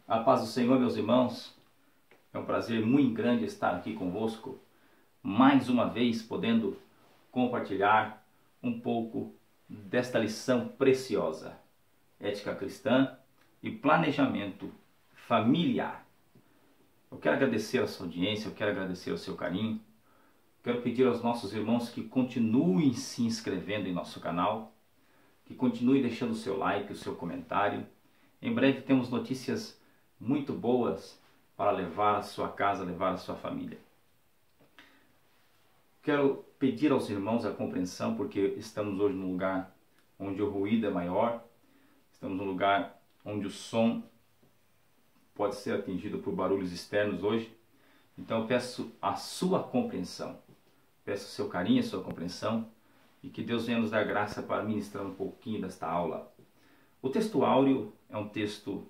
A paz do Senhor, meus irmãos. É um prazer muito grande estar aqui convosco, mais uma vez podendo compartilhar um pouco desta lição preciosa, ética cristã e planejamento familiar. Eu quero agradecer a sua audiência, eu quero agradecer o seu carinho, quero pedir aos nossos irmãos que continuem se inscrevendo em nosso canal, que continuem deixando o seu like, o seu comentário. Em breve temos notícias muito boas para levar à sua casa, levar à sua família. Quero pedir aos irmãos a compreensão, porque estamos hoje num lugar onde o ruído é maior, estamos num lugar onde o som pode ser atingido por barulhos externos hoje. Então eu peço a sua compreensão, peço o seu carinho, a sua compreensão, e que Deus venha nos dar graça para ministrar um pouquinho desta aula. O texto áureo é um texto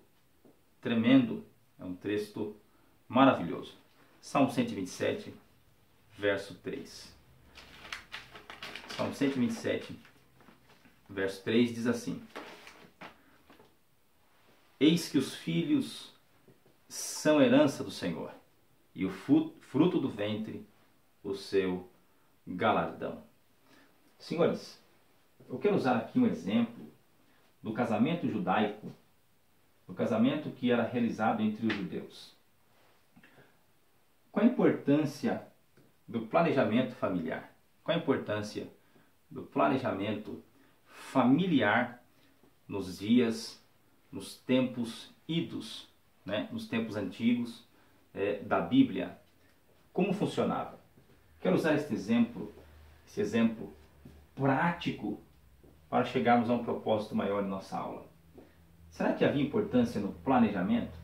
tremendo, é um texto maravilhoso. Salmo 127, verso 3. Salmo 127, verso 3 diz assim: Eis que os filhos são herança do Senhor, e o fruto do ventre, o seu galardão. Senhores, eu quero usar aqui um exemplo do casamento judaico, do casamento que era realizado entre os judeus. Qual a importância do planejamento familiar? Qual a importância do planejamento familiar nos dias, nos tempos idos, nos tempos antigos da Bíblia? Como funcionava? Quero usar esse exemplo prático para chegarmos a um propósito maior em nossa aula. Será que havia importância no planejamento?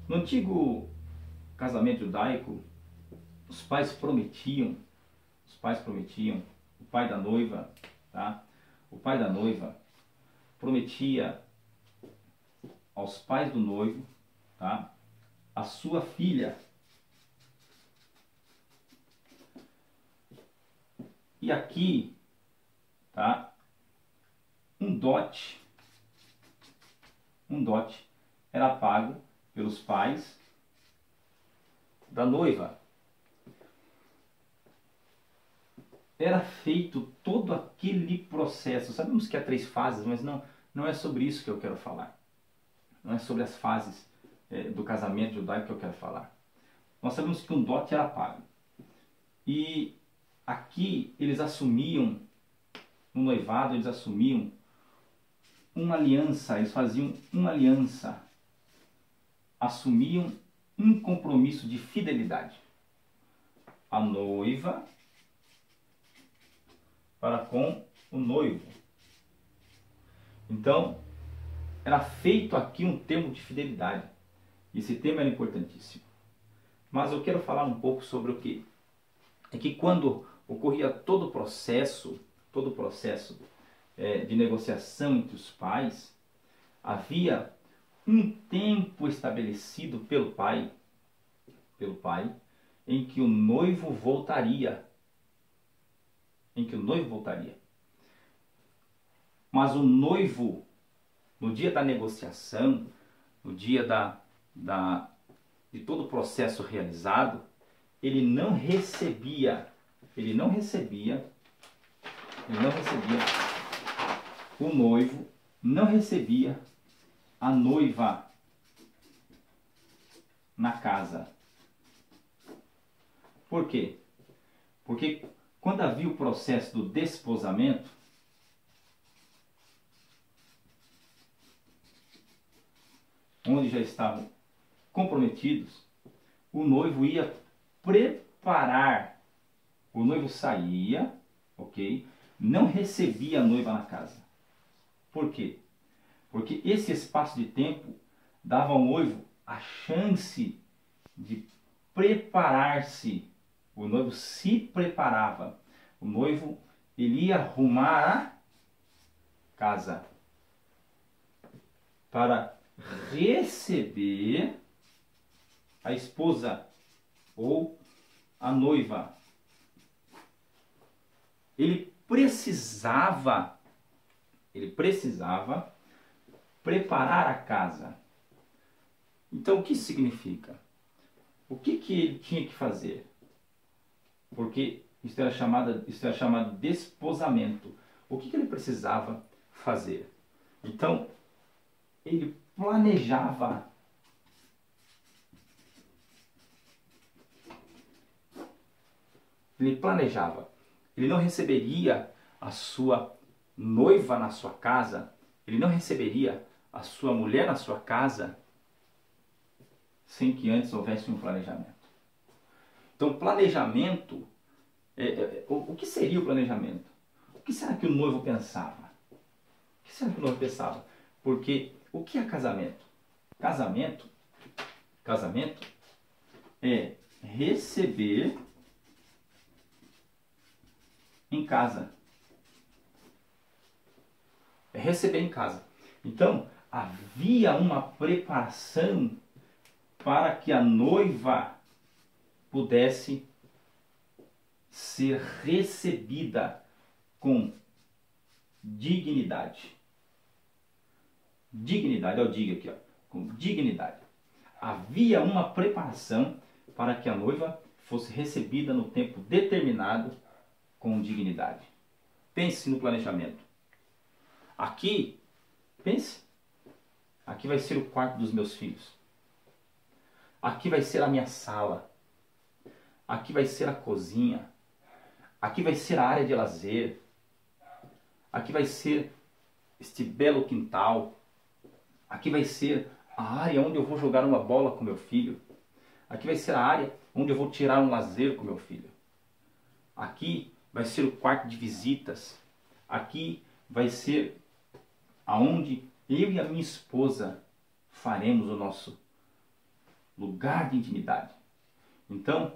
No antigo casamento judaico, os pais prometiam, o pai da noiva, tá? O pai da noiva prometia aos pais do noivo, tá? A sua filha. E aqui, tá? Um dote era pago pelos pais da noiva. Era feito todo aquele processo. Sabemos que há 3 fases, mas não é sobre isso que eu quero falar. Não é sobre as fases do casamento judaico que eu quero falar. Nós sabemos que um dote era pago. E aqui eles assumiam, no noivado, eles assumiam uma aliança, eles faziam uma aliança, assumiam um compromisso de fidelidade. A noiva para com o noivo. Então, era feito aqui um termo de fidelidade. Esse termo era importantíssimo. Mas eu quero falar um pouco sobre o que? É que quando ocorria todo o processo de negociação entre os pais, havia um tempo estabelecido pelo pai, em que o noivo voltaria. Mas o noivo, no dia da negociação, no dia de todo o processo realizado, o noivo não recebia a noiva na casa. Por quê? Porque quando havia o processo do desposamento, onde já estavam comprometidos, o noivo ia preparar. O noivo saía, ok? Não recebia a noiva na casa. Por quê? Porque esse espaço de tempo dava ao noivo a chance de preparar-se. O noivo se preparava. O noivo, ele ia arrumar a casa para receber a esposa ou a noiva. Ele precisava preparar a casa Então, o que isso significa? O que ele tinha que fazer? Porque isso era chamado de desposamento. O que ele precisava fazer? Então, ele planejava. Ele planejava. Ele não receberia a sua noiva na sua casa. Ele não receberia a sua mulher na sua casa sem que antes houvesse um planejamento. Então, planejamento, o que seria o planejamento? O que será que o noivo pensava? O que será que o noivo pensava? Porque o que é casamento? Casamento é receber em casa. É receber em casa. Então, havia uma preparação para que a noiva pudesse ser recebida com dignidade. Dignidade, eu digo aqui, ó, com dignidade. Havia uma preparação para que a noiva fosse recebida no tempo determinado com dignidade. Pense no planejamento. Aqui, pense, aqui vai ser o quarto dos meus filhos. Aqui vai ser a minha sala. Aqui vai ser a cozinha. Aqui vai ser a área de lazer. Aqui vai ser este belo quintal. Aqui vai ser a área onde eu vou jogar uma bola com meu filho. Aqui vai ser a área onde eu vou tirar um lazer com meu filho. Aqui vai ser o quarto de visitas. Aqui vai ser aonde eu e a minha esposa faremos o nosso lugar de intimidade. Então,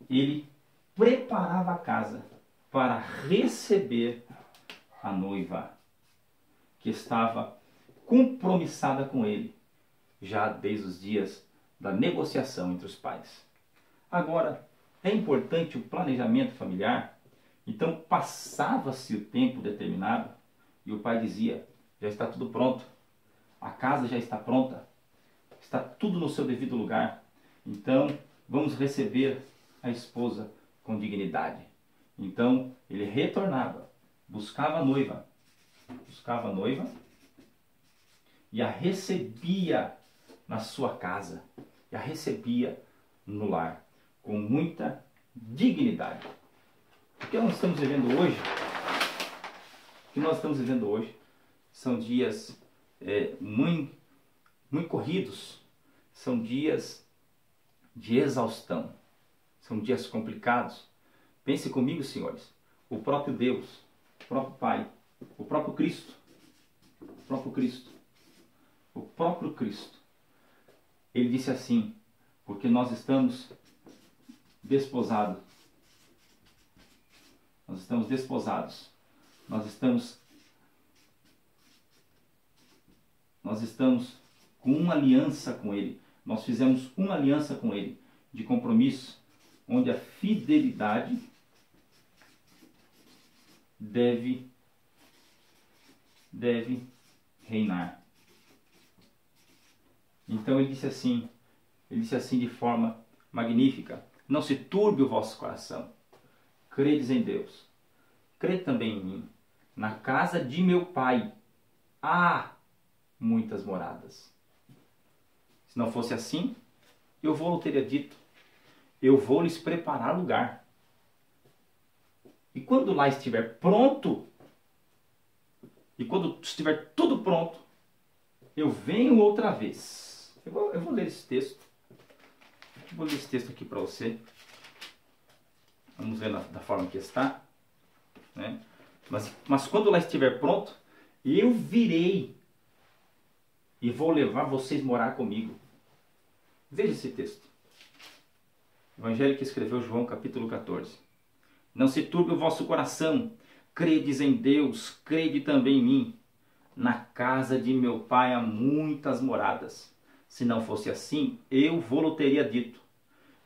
ele preparava a casa para receber a noiva que estava compromissada com ele, já desde os dias da negociação entre os pais. Agora, é importante o planejamento familiar. Então, passava-se o tempo determinado e o pai dizia: já está tudo pronto, a casa já está pronta, está tudo no seu devido lugar. Então, vamos receber a esposa com dignidade. Então, ele retornava, buscava a noiva e a recebia na sua casa, e a recebia no lar, com muita dignidade. O que nós estamos vivendo hoje, são dias muito corridos, são dias de exaustão, são dias complicados. Pense comigo, senhores, o próprio Deus, o próprio Pai, o próprio Cristo, ele disse assim: porque nós estamos desposados, nós estamos com uma aliança com Ele, nós fizemos uma aliança com Ele, de compromisso, onde a fidelidade deve reinar. Então ele disse assim de forma magnífica: não se turbe o vosso coração, credes em Deus, crede também em mim. Na casa de meu Pai há muitas moradas. Se não fosse assim, eu vou teria dito: eu vou lhes preparar lugar. E quando lá estiver pronto, e quando estiver tudo pronto, eu venho outra vez. Eu vou ler esse texto. Eu vou ler esse texto aqui para você. Vamos ver da forma que está. Né? Mas quando lá estiver pronto, eu virei e vou levar vocês morar comigo. Veja esse texto. Evangelho que escreveu João, capítulo 14. Não se turbe o vosso coração, credes em Deus, crede também em mim. Na casa de meu Pai há muitas moradas. Se não fosse assim, eu vou-lo teria dito,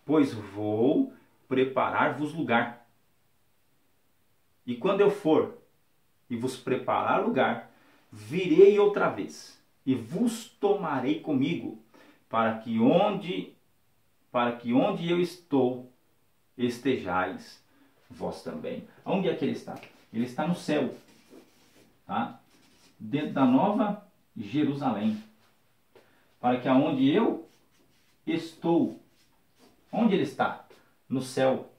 pois vou preparar-vos lugar. E quando eu for e vos preparar lugar, virei outra vez e vos tomarei comigo, para que onde eu estou, estejais vós também. Onde é que ele está? Ele está no céu, tá? Dentro da nova Jerusalém. Para que aonde eu estou, onde ele está? No céu.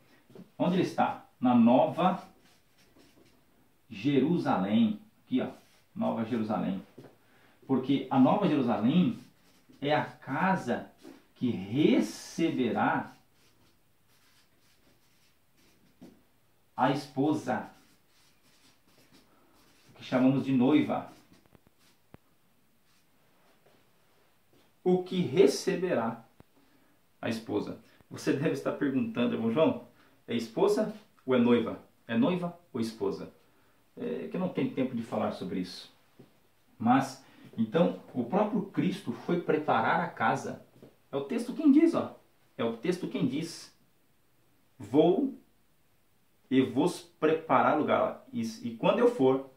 Onde ele está? Na nova Jerusalém. Aqui, ó, Nova Jerusalém. Porque a Nova Jerusalém é a casa que receberá a esposa, que chamamos de noiva. O que receberá a esposa? Você deve estar perguntando, irmão João, é esposa ou é noiva? É noiva ou esposa? Que eu não tenho tempo de falar sobre isso. Mas, então, o próprio Cristo foi preparar a casa. É o texto quem diz, ó. É o texto quem diz. Vou e vos preparar lugar. E quando eu for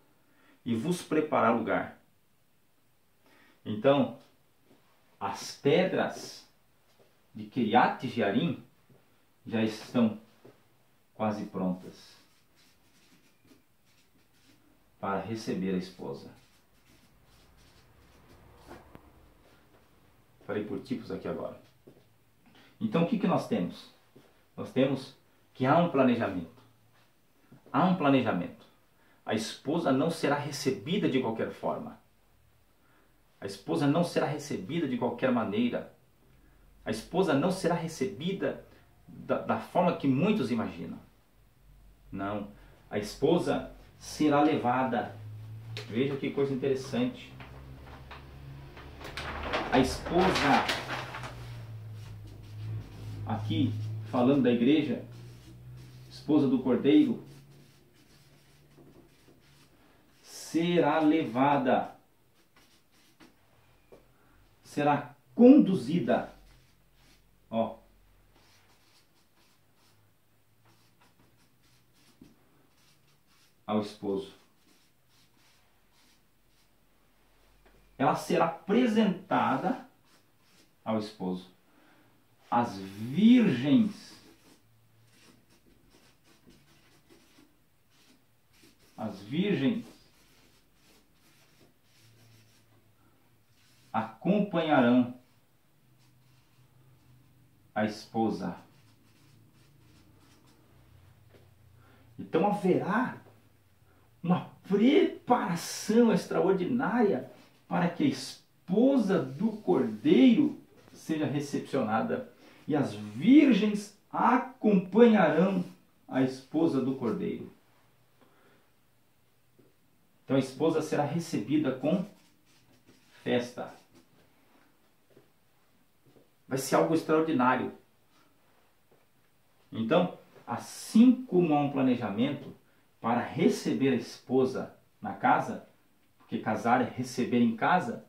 e vos preparar lugar. Então, as pedras de Kiriat Jearim já estão quase prontas para receber a esposa. Falei por tipos aqui agora. Então o que nós temos? Nós temos que há um planejamento. Há um planejamento. A esposa não será recebida de qualquer forma. A esposa não será recebida de qualquer maneira. A esposa não será recebida da forma que muitos imaginam. Não. A esposa será levada. Veja que coisa interessante. A esposa, aqui falando da igreja, esposa do Cordeiro, será levada, será conduzida, ó, ao esposo. Ela será apresentada ao esposo. As virgens, acompanharão a esposa. Então haverá uma preparação extraordinária para que a esposa do Cordeiro seja recepcionada. E as virgens acompanharão a esposa do Cordeiro. Então a esposa será recebida com festa. Vai ser algo extraordinário. Então, assim como há um planejamento para receber a esposa na casa, porque casar é receber em casa,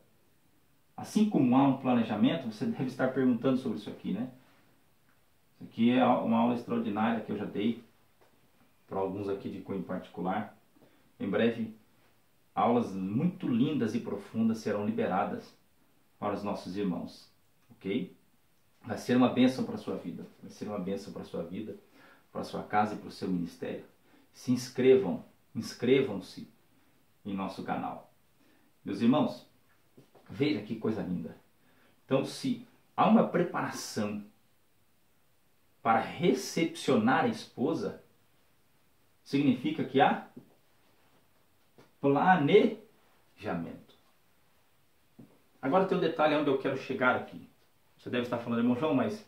assim como há um planejamento, você deve estar perguntando sobre isso aqui, né? Isso aqui é uma aula extraordinária que eu já dei para alguns aqui de cunho particular. Em breve, aulas muito lindas e profundas serão liberadas para os nossos irmãos, ok? Vai ser uma bênção para a sua vida, vai ser uma bênção para a sua vida, para a sua casa e para o seu ministério. Se inscrevam, inscrevam-se em nosso canal. Meus irmãos, veja que coisa linda. Então, se há uma preparação para recepcionar a esposa, significa que há planejamento. Agora tem um detalhe onde eu quero chegar aqui. Você deve estar falando, irmão João, mas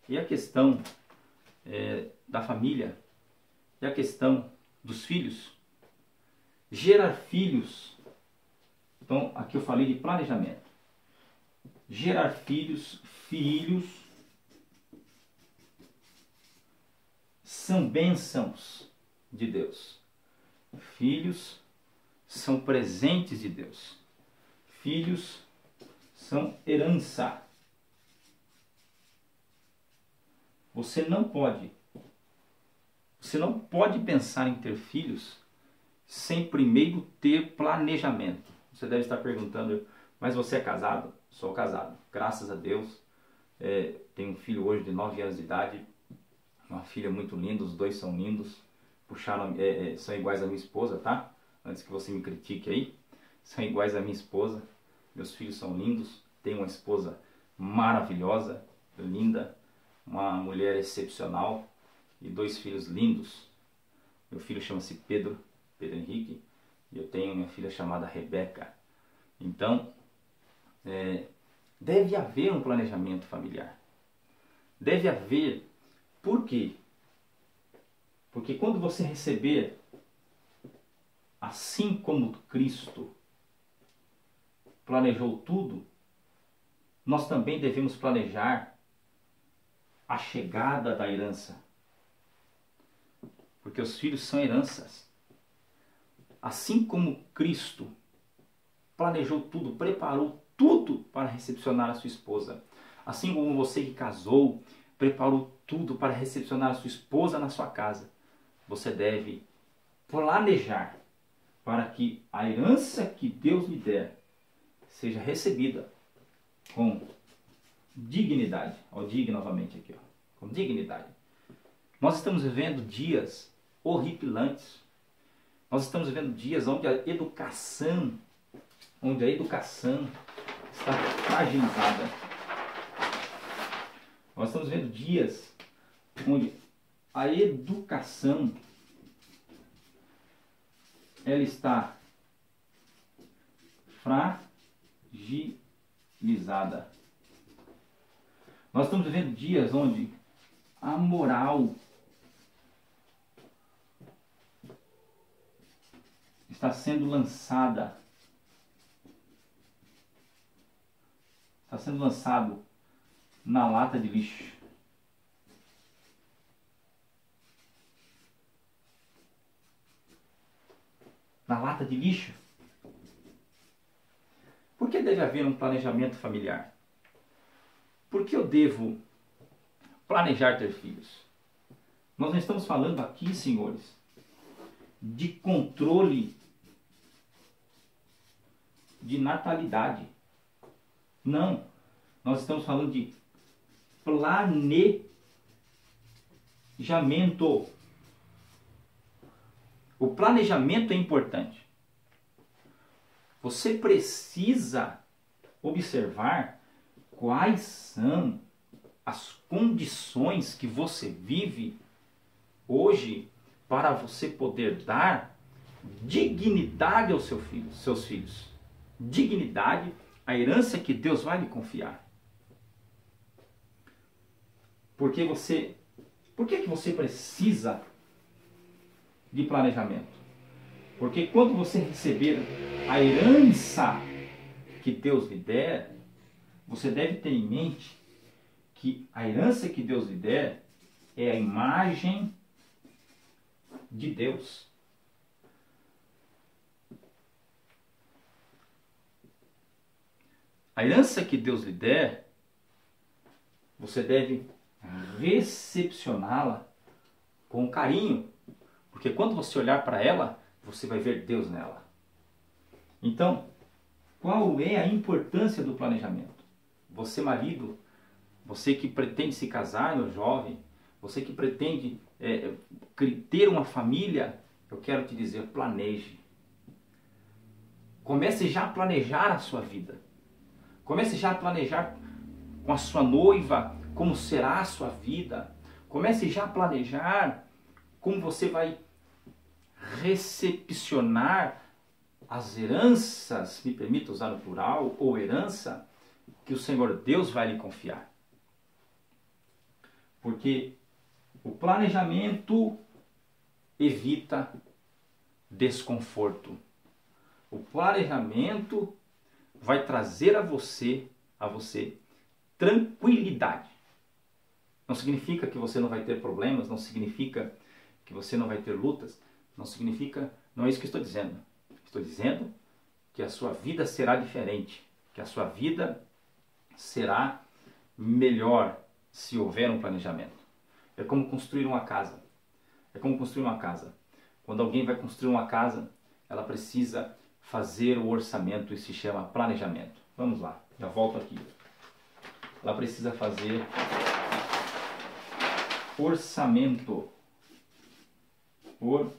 e a questão da família? E a questão dos filhos? Gerar filhos. Então, aqui eu falei de planejamento. Gerar filhos, são bênçãos de Deus. Filhos são presentes de Deus. Filhos são herança. Você não pode pensar em ter filhos sem primeiro ter planejamento. Você deve estar perguntando, mas você é casado? Sou casado, graças a Deus. Tenho um filho hoje de 9 anos de idade, uma filha muito linda, os dois são lindos. São iguais à minha esposa, tá? Antes que você me critique aí, são iguais à minha esposa. Meus filhos são lindos, tenho uma esposa maravilhosa, linda, uma mulher excepcional e 2 filhos lindos. Meu filho chama-se Pedro Henrique, e eu tenho minha filha chamada Rebeca. Então, deve haver um planejamento familiar. Deve haver. Por quê? Porque quando você receber, assim como Cristo planejou tudo, nós também devemos planejar a chegada da herança. Porque os filhos são heranças. Assim como Cristo planejou tudo, preparou tudo para recepcionar a sua esposa. Assim como você que casou, preparou tudo para recepcionar a sua esposa na sua casa. Você deve planejar para que a herança que Deus lhe der seja recebida com dignidade. Diga novamente aqui, com dignidade. Nós estamos vivendo dias horripilantes. Nós estamos vivendo dias onde a educação está fragilizada. Nós estamos vendo dias onde a educação ela está fragilizada. Nós estamos vivendo dias onde a moral está sendo lançada. Está sendo lançado na lata de lixo. Na lata de lixo. Por que deve haver um planejamento familiar? Por que eu devo planejar ter filhos? Nós não estamos falando aqui, senhores, de controle de natalidade. Não. Nós estamos falando de planejamento. O planejamento é importante. Você precisa observar quais são as condições que você vive hoje para você poder dar dignidade aos seus filhos. Dignidade, a herança que Deus vai lhe confiar. Por que você precisa de planejamento? Porque quando você receber a herança que Deus lhe der, você deve ter em mente que a herança que Deus lhe der é a imagem de Deus. A herança que Deus lhe der, você deve recepcioná-la com carinho. Porque quando você olhar para ela, você vai ver Deus nela. Então, qual é a importância do planejamento? Você, marido, você que pretende se casar, meu jovem, você que pretende ter uma família, eu quero te dizer, planeje. Comece já a planejar a sua vida. Comece já a planejar com a sua noiva como será a sua vida. Comece já a planejar como você vai recepcionar as heranças, me permita usar no plural, ou herança, que o Senhor Deus vai lhe confiar. Porque o planejamento evita desconforto. O planejamento vai trazer a você tranquilidade. Não significa que você não vai ter problemas, não significa que você não vai ter lutas, não é isso que estou dizendo. Estou dizendo que a sua vida será diferente, que a sua vida será melhor se houver um planejamento. É como construir uma casa. Quando alguém vai construir uma casa, ela precisa fazer o orçamento e se chama planejamento. Vamos lá. Já volto aqui. Ela precisa fazer orçamento. Orçamento.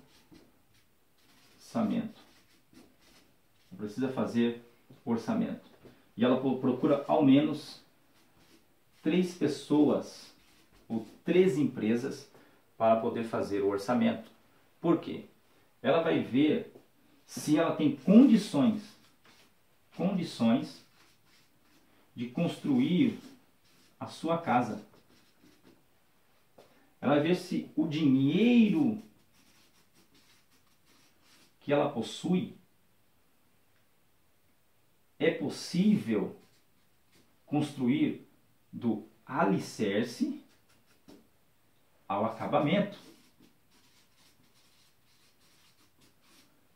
Precisa fazer orçamento. E ela procura ao menos 3 pessoas ou 3 empresas para poder fazer o orçamento. Por quê? Ela vai ver se ela tem condições de construir a sua casa. Ela vai ver se o dinheiro que ela possui é possível construir do alicerce ao acabamento.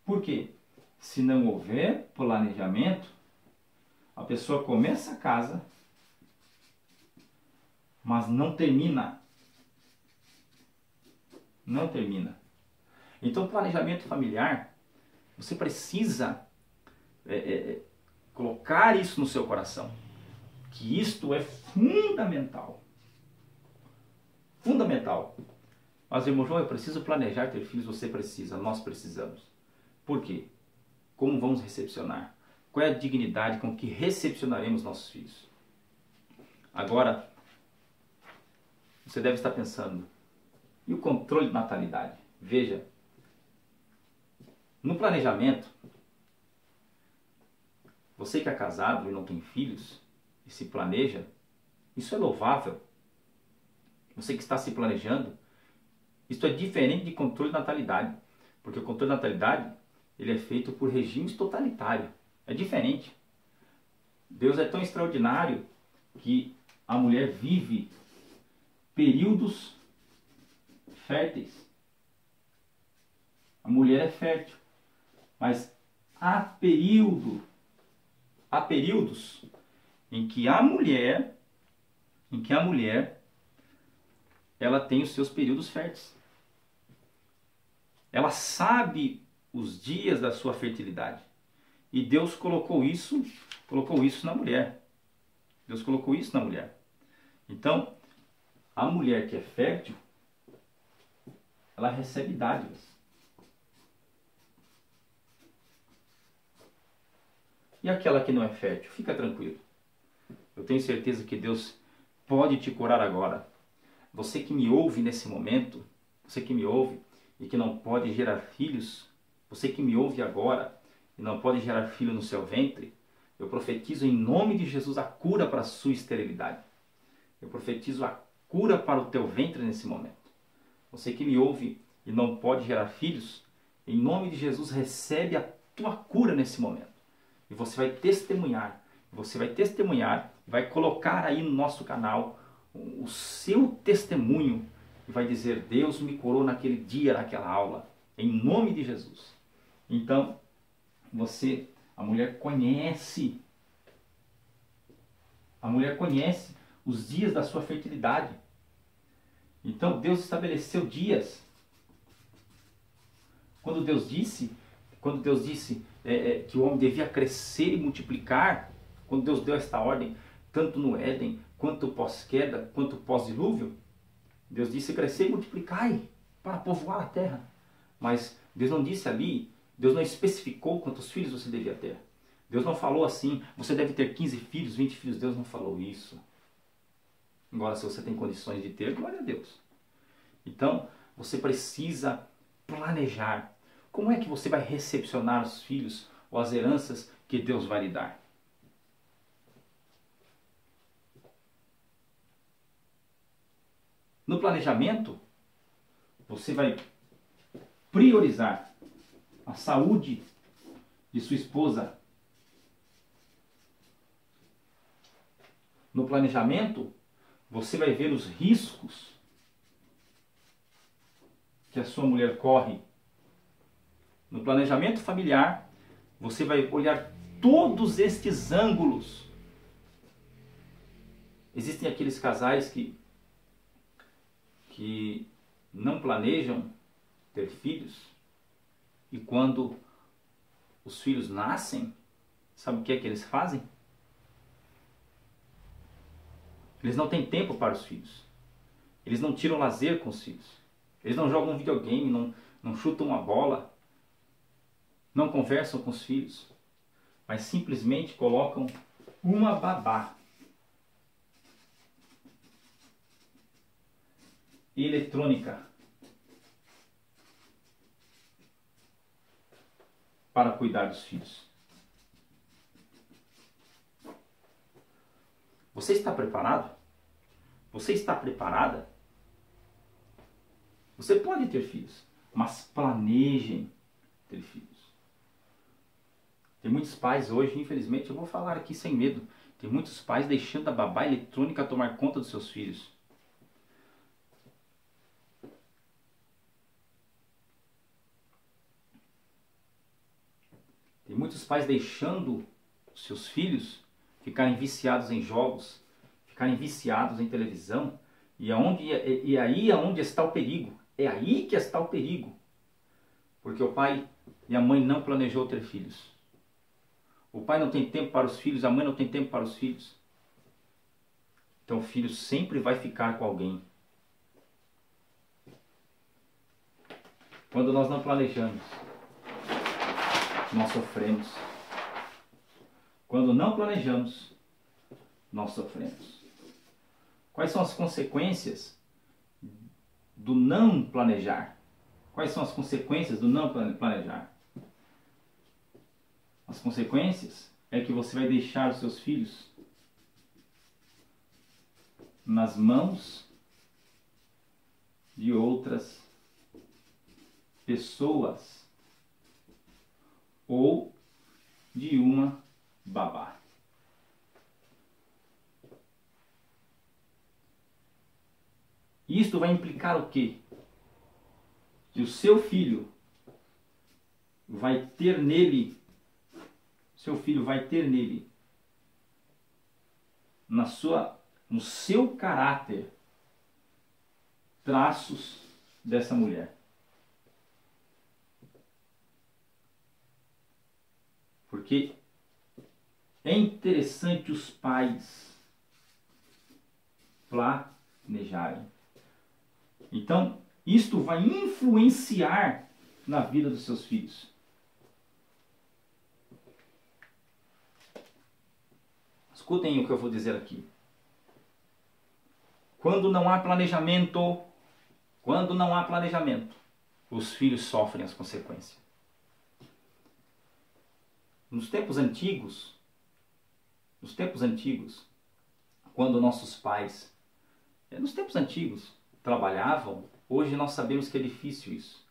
Por quê? Se não houver planejamento, a pessoa começa a casa, mas não termina. Não termina. Então, planejamento familiar, você precisa colocar isso no seu coração, que isto é fundamental. Fundamental. Mas, irmão João, eu preciso planejar ter filhos. Você precisa, nós precisamos. Por quê? Como vamos recepcionar? Qual é a dignidade com que recepcionaremos nossos filhos? Agora, você deve estar pensando, e o controle de natalidade? Veja, no planejamento, você que é casado e não tem filhos, e se planeja, isso é louvável. Você que está se planejando, isso é diferente de controle de natalidade. Porque o controle de natalidade, ele é feito por regimes totalitários. É diferente. Deus é tão extraordinário que a mulher vive períodos férteis. A mulher é fértil. Mas há períodos em que a mulher ela tem os seus períodos férteis. Ela sabe os dias da sua fertilidade. E Deus colocou isso na mulher. Deus colocou isso na mulher. Então, a mulher que é fértil, ela recebe dádivas. E aquela que não é fértil, fica tranquilo. Eu tenho certeza que Deus pode te curar agora. Você que me ouve nesse momento, você que me ouve e que não pode gerar filhos, você que me ouve agora e não pode gerar filho no seu ventre, eu profetizo em nome de Jesus a cura para a sua esterilidade. Eu profetizo a cura para o teu ventre nesse momento. Você que me ouve e não pode gerar filhos, em nome de Jesus recebe a tua cura nesse momento. E você vai testemunhar, vai colocar aí no nosso canal o seu testemunho e vai dizer: Deus me curou naquele dia, naquela aula, em nome de Jesus. Então, a mulher conhece os dias da sua fertilidade. Então, Deus estabeleceu dias. Quando Deus disse que o homem devia crescer e multiplicar, quando Deus deu esta ordem, tanto no Éden, quanto pós-queda, quanto pós-dilúvio, Deus disse: crescer e multiplicai para povoar a terra. Mas Deus não disse ali, Deus não especificou quantos filhos você devia ter. Deus não falou assim: você deve ter 15 filhos, 20 filhos. Deus não falou isso. Agora, se você tem condições de ter, glória a Deus. Então, você precisa planejar. Como é que você vai recepcionar os filhos ou as heranças que Deus vai lhe dar? No planejamento, você vai priorizar a saúde de sua esposa. No planejamento, você vai ver os riscos que a sua mulher corre. No planejamento familiar, você vai olhar todos estes ângulos. Existem aqueles casais que não planejam ter filhos, e quando os filhos nascem, sabe o que é que eles fazem? Eles não têm tempo para os filhos. Eles não tiram lazer com os filhos. Eles não jogam videogame, não chutam uma bola, não conversam com os filhos, mas simplesmente colocam uma babá eletrônica para cuidar dos filhos. Você está preparado? Você está preparada? Você pode ter filhos, mas planejem ter filhos. Tem muitos pais hoje, infelizmente, eu vou falar aqui sem medo, tem muitos pais deixando a babá eletrônica tomar conta dos seus filhos. Tem muitos pais deixando os seus filhos ficarem viciados em jogos, ficarem viciados em televisão, e aí é onde está o perigo. É aí que está o perigo. Porque o pai e a mãe não planejou ter filhos. O pai não tem tempo para os filhos, a mãe não tem tempo para os filhos. Então o filho sempre vai ficar com alguém. Quando nós não planejamos, nós sofremos. Quando não planejamos, nós sofremos. Quais são as consequências do não planejar? Quais são as consequências do não planejar? As consequências é que você vai deixar os seus filhos nas mãos de outras pessoas ou de uma babá. Isto vai implicar o quê? Que o seu filho vai ter nele, no seu caráter, traços dessa mulher. Porque é interessante os pais planejarem. Então, isto vai influenciar na vida dos seus filhos. Escutem o que eu vou dizer aqui. Quando não há planejamento, os filhos sofrem as consequências. Nos tempos antigos, quando nossos pais, trabalhavam, hoje nós sabemos que é difícil isso.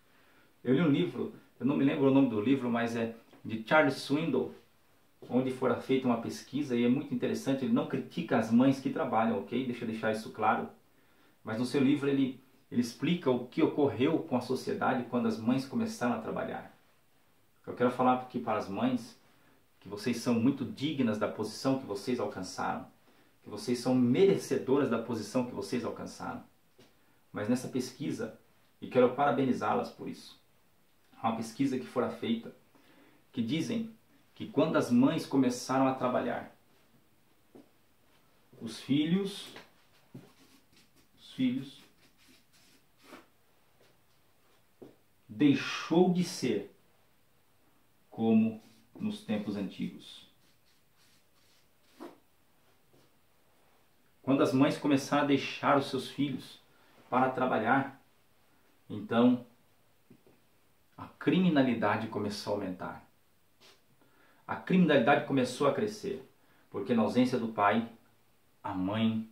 Eu li um livro, eu não me lembro o nome do livro, mas é de Charles Swindoll, onde fora feita uma pesquisa, e é muito interessante. Ele não critica as mães que trabalham, ok? Deixa eu deixar isso claro. Mas no seu livro ele explica o que ocorreu com a sociedade quando as mães começaram a trabalhar. Eu quero falar aqui para as mães que vocês são muito dignas da posição que vocês alcançaram, que vocês são merecedoras da posição que vocês alcançaram. Mas nessa pesquisa, e quero parabenizá-las por isso, há uma pesquisa que fora feita, que dizem que quando as mães começaram a trabalhar, os filhos deixou de ser como nos tempos antigos. Quando as mães começaram a deixar os seus filhos para trabalhar, então a criminalidade começou a aumentar. A criminalidade começou a crescer, porque na ausência do pai, a mãe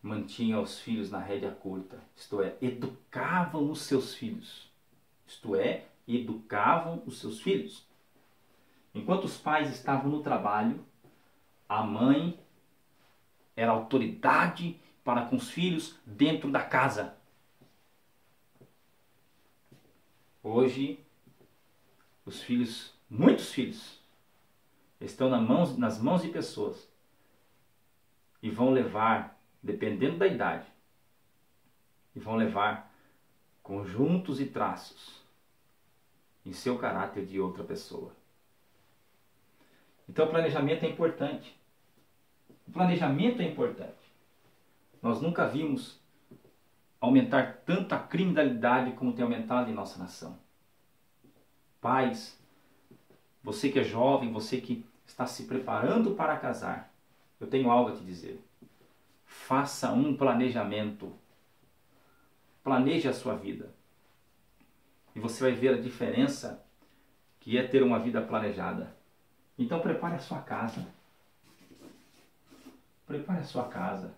mantinha os filhos na rédea curta, isto é, educavam os seus filhos. Enquanto os pais estavam no trabalho, a mãe era autoridade para com os filhos dentro da casa. Hoje, muitos filhos, estão nas mãos de pessoas e vão levar, dependendo da idade, conjuntos e traços em seu caráter de outra pessoa. Então o planejamento é importante. Nós nunca vimos aumentar tanto a criminalidade como tem aumentado em nossa nação. Pais, você que é jovem, você que está se preparando para casar, eu tenho algo a te dizer. Faça um planejamento. Planeje a sua vida. E você vai ver a diferença que é ter uma vida planejada. Então prepare a sua casa. Prepare a sua casa.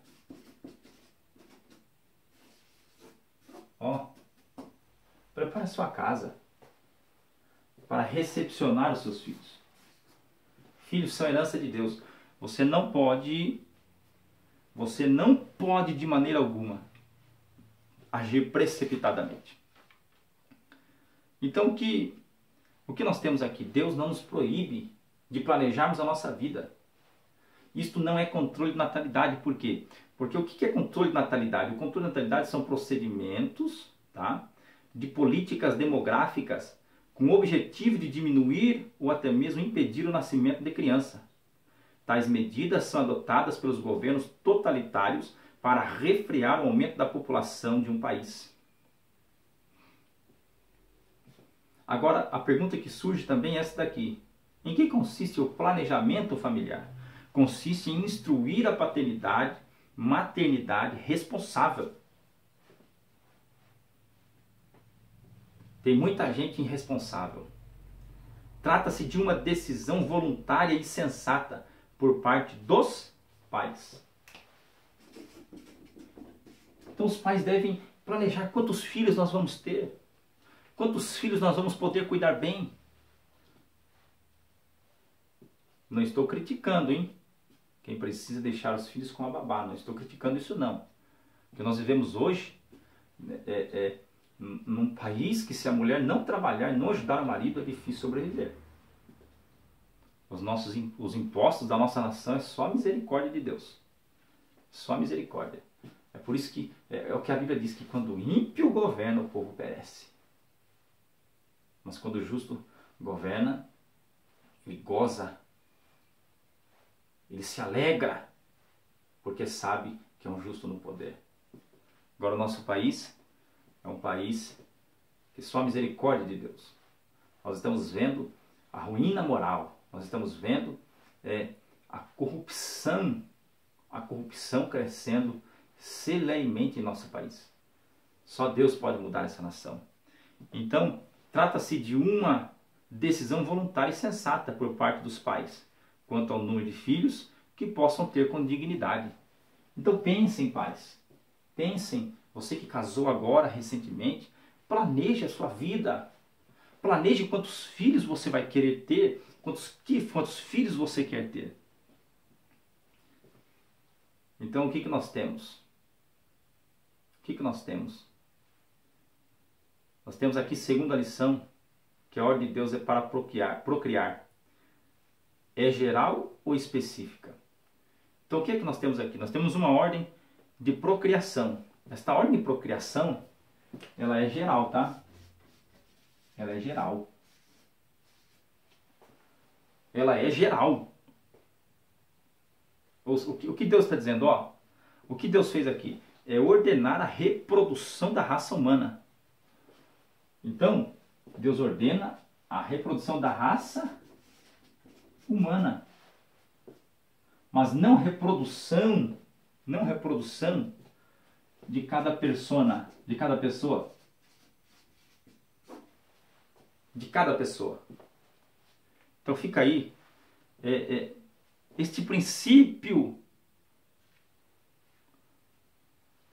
Ó, prepare a sua casa para recepcionar os seus filhos. Filhos são herança de Deus. Você não pode de maneira alguma agir precipitadamente. Então o que nós temos aqui? Deus não nos proíbe de planejarmos a nossa vida. Isto não é controle de natalidade. Por quê? Porque o que é controle de natalidade? O controle de natalidade são procedimentos, tá, de políticas demográficas com o objetivo de diminuir ou até mesmo impedir o nascimento de criança. Tais medidas são adotadas pelos governos totalitários para refrear o aumento da população de um país. Agora, a pergunta que surge também é essa daqui. Em que consiste o planejamento familiar? Consiste em instruir a paternidade, maternidade responsável. Tem muita gente irresponsável. Trata-se de uma decisão voluntária e sensata por parte dos pais. Então os pais devem planejar quantos filhos nós vamos ter, quantos filhos nós vamos poder cuidar bem. Não estou criticando, hein? Quem precisa deixar os filhos com a babá. Não estou criticando isso não. Porque nós vivemos hoje num país que se a mulher não trabalhar e não ajudar o marido é difícil sobreviver. Os impostos da nossa nação é só a misericórdia de Deus. Só a misericórdia. É por isso que é o que a Bíblia diz, que quando o ímpio governa, o povo perece. Mas quando o justo governa, ele goza, ele se alegra, porque sabe que é um justo no poder. Agora o nosso país é um país que só a misericórdia de Deus. Nós estamos vendo a ruína moral, nós estamos vendo a corrupção crescendo celeremente em nosso país. Só Deus pode mudar essa nação. Então, trata-se de uma decisão voluntária e sensata por parte dos pais, quanto ao número de filhos que possam ter com dignidade. Então pensem, pais, pensem, você que casou agora, recentemente, planeje a sua vida. Planeje quantos filhos você vai querer ter, quantos filhos você quer ter. Então o que nós temos? O que nós temos? Nós temos aqui, segunda lição, que a ordem de Deus é para procriar. É geral ou específica? Então o que nós temos aqui? Nós temos uma ordem de procriação. Esta ordem de procriação, ela é geral, tá? Ela é geral. Ela é geral. O que Deus está dizendo? Ó, o que Deus fez aqui? É ordenar a reprodução da raça humana. Então, Deus ordena a reprodução da raça humana. Mas não reprodução de cada persona, de cada pessoa. De cada pessoa. Então fica aí este princípio.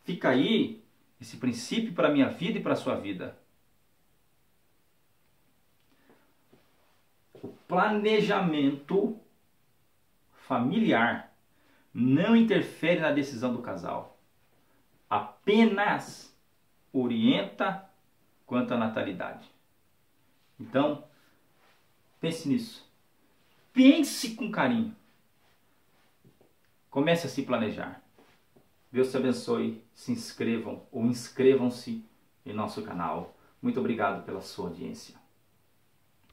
Fica aí esse princípio para a minha vida e para a sua vida. O planejamento familiar não interfere na decisão do casal. Apenas orienta quanto à natalidade. Então, pense nisso. Pense com carinho. Comece a se planejar. Deus te abençoe. Se inscrevam ou inscrevam-se em nosso canal. Muito obrigado pela sua audiência.